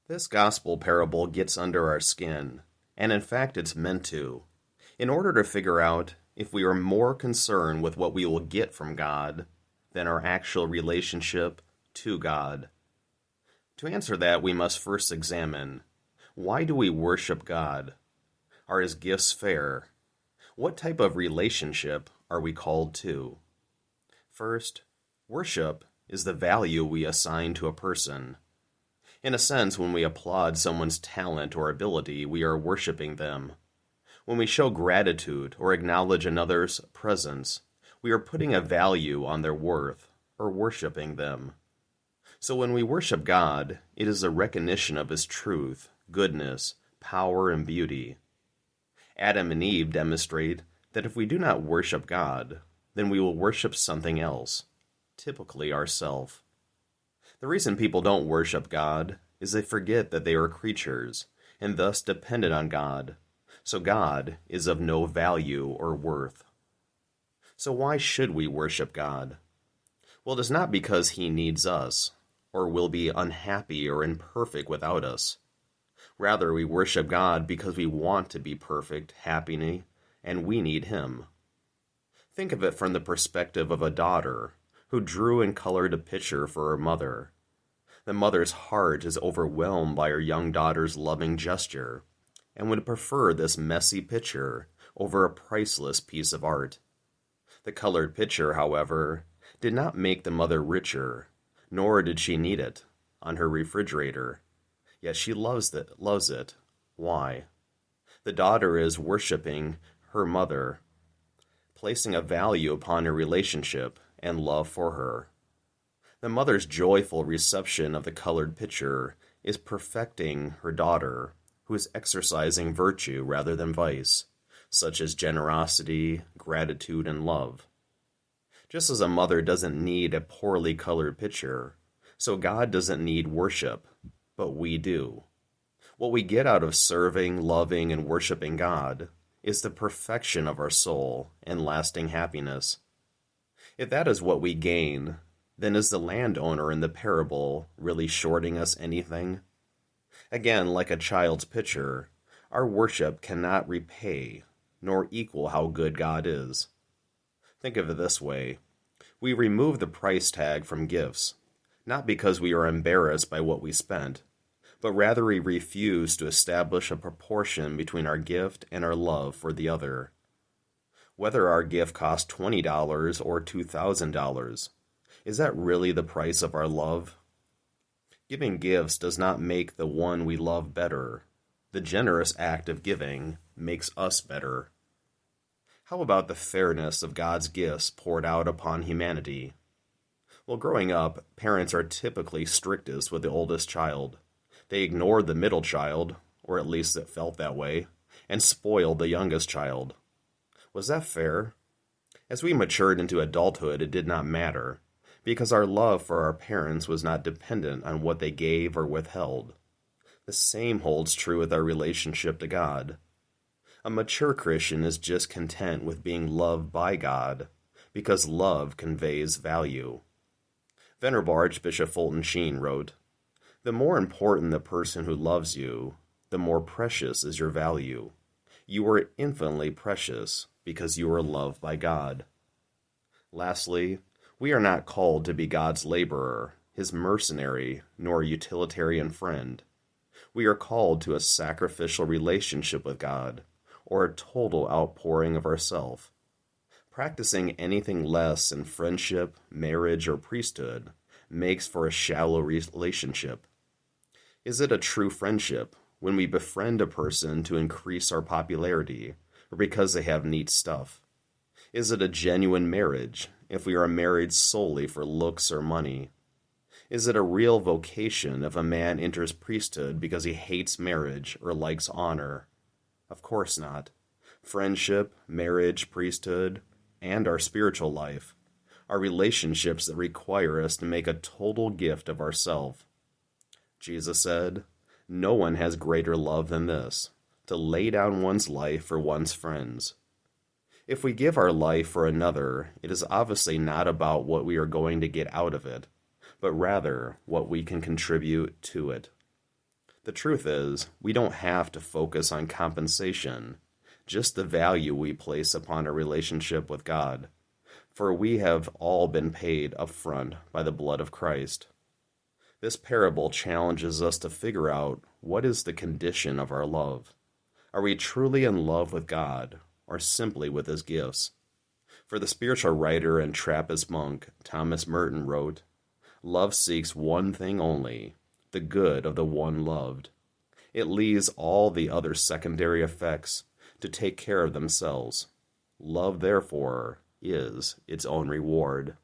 This gospel parable gets under our skin, and in fact it's meant to, in order to figure out if we are more concerned with what we will get from God than our actual relationship to God. To answer that, we must first examine, why do we worship God? Are His gifts fair? What type of relationship are we called to? First, worship is the value we assign to a person. In a sense, when we applaud someone's talent or ability, we are worshiping them. When we show gratitude or acknowledge another's presence, we are putting a value on their worth or worshiping them. So when we worship God, it is a recognition of His truth, goodness, power, and beauty. Adam and Eve demonstrate that if we do not worship God, then we will worship something else, typically ourself. The reason people don't worship God is they forget that they are creatures, and thus dependent on God, so God is of no value or worth. So why should we worship God? Well, it is not because He needs us, or will be unhappy or imperfect without us. Rather, we worship God because we want to be perfect, happy, and we need Him. Think of it from the perspective of a daughter who drew and colored a picture for her mother. The mother's heart is overwhelmed by her young daughter's loving gesture, and would prefer this messy picture over a priceless piece of art. The colored picture, however, did not make the mother richer, nor did she need it on her refrigerator. Yet she loves it. Why? The daughter is worshiping her mother, placing a value upon her relationship and love for her. The mother's joyful reception of the colored picture is perfecting her daughter, who is exercising virtue rather than vice, such as generosity, gratitude, and love. Just as a mother doesn't need a poorly colored picture, so God doesn't need worship, but we do. What we get out of serving, loving, and worshiping God is the perfection of our soul and lasting happiness. If that is what we gain, then is the landowner in the parable really shorting us anything? Again, like a child's picture, our worship cannot repay nor equal how good God is. Think of it this way. We remove the price tag from gifts, not because we are embarrassed by what we spent, but rather we refuse to establish a proportion between our gift and our love for the other. Whether our gift cost $20 or $2,000, is that really the price of our love? Giving gifts does not make the one we love better. The generous act of giving makes us better. How about the fairness of God's gifts poured out upon humanity? Well, growing up, parents are typically strictest with the oldest child. They ignored the middle child, or at least it felt that way, and spoiled the youngest child. Was that fair? As we matured into adulthood, it did not matter, because our love for our parents was not dependent on what they gave or withheld. The same holds true with our relationship to God. A mature Christian is just content with being loved by God, because love conveys value. Venerable Archbishop Fulton Sheen wrote, "The more important the person who loves you, the more precious is your value. You are infinitely precious because you are loved by God." Lastly, we are not called to be God's laborer, His mercenary, nor utilitarian friend. We are called to a sacrificial relationship with God, or a total outpouring of ourself. Practicing anything less in friendship, marriage, or priesthood makes for a shallow relationship. Is it a true friendship when we befriend a person to increase our popularity, or because they have neat stuff? Is it a genuine marriage if we are married solely for looks or money? Is it a real vocation if a man enters priesthood because he hates marriage or likes honor? Of course not. Friendship, marriage, priesthood, and our spiritual life are relationships that require us to make a total gift of ourselves. Jesus said, "No one has greater love than this, to lay down one's life for one's friends." If we give our life for another, it is obviously not about what we are going to get out of it, but rather what we can contribute to it. The truth is, we don't have to focus on compensation, just the value we place upon a relationship with God, for we have all been paid upfront by the blood of Christ. This parable challenges us to figure out what is the condition of our love. Are we truly in love with God, or simply with His gifts? For the spiritual writer and Trappist monk Thomas Merton wrote, "Love seeks one thing only, the good of the one loved. It leaves all the other secondary effects to take care of themselves. Love, therefore, is its own reward."